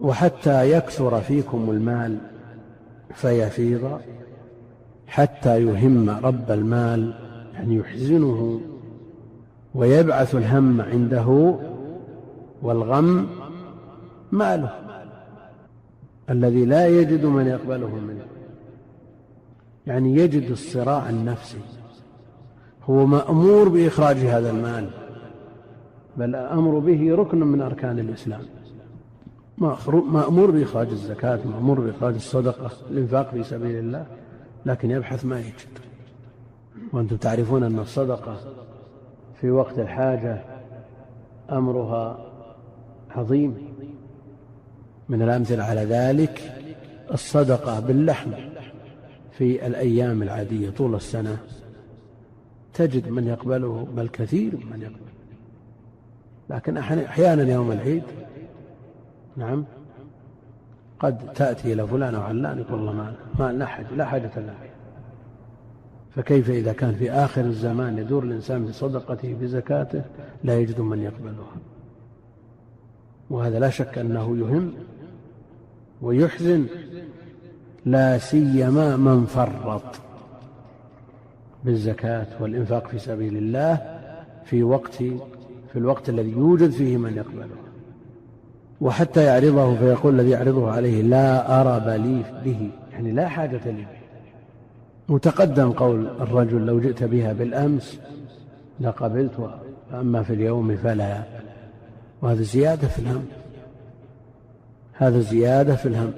وحتى يكثر فيكم المال فيفيض، حتى يهم رب المال، يعني يحزنه ويبعث الهم عنده والغم ماله الذي لا يجد من يقبله منه، يعني يجد الصراع النفسي. هو مأمور بإخراج هذا المال، بل الأمر به ركن من أركان الإسلام، مأمور بإخراج الزكاة، مأمور بإخراج الصدقة، الإنفاق في سبيل الله، لكن يبحث ما يجد. وأنتم تعرفون أن الصدقة في وقت الحاجة أمرها عظيم. من الأمثلة على ذلك الصدقة باللحم في الأيام العادية طول السنة، تجد من يقبله، بل كثير من يقبل، لكن أحيانا يوم العيد نعم قد تأتي إلى فلان وعلان يقول الله ما لا حاجة له. فكيف إذا كان في آخر الزمان يدور الإنسان بصدقته بزكاته لا يجد من يقبلها؟ وهذا لا شك أنه يهم ويحزن، لا سيما من فرط بالزكاة والإنفاق في سبيل الله في الوقت الذي يوجد فيه من يقبله. وحتى يعرضه فيقول الذي يعرضه عليه لا أرب لي به، يعني لا حاجة لي به. وتقدم قول الرجل لو جئت بها بالأمس لقبلت، أما في اليوم فلا. وهذا زيادة في الهم، هذا زيادة في الهم.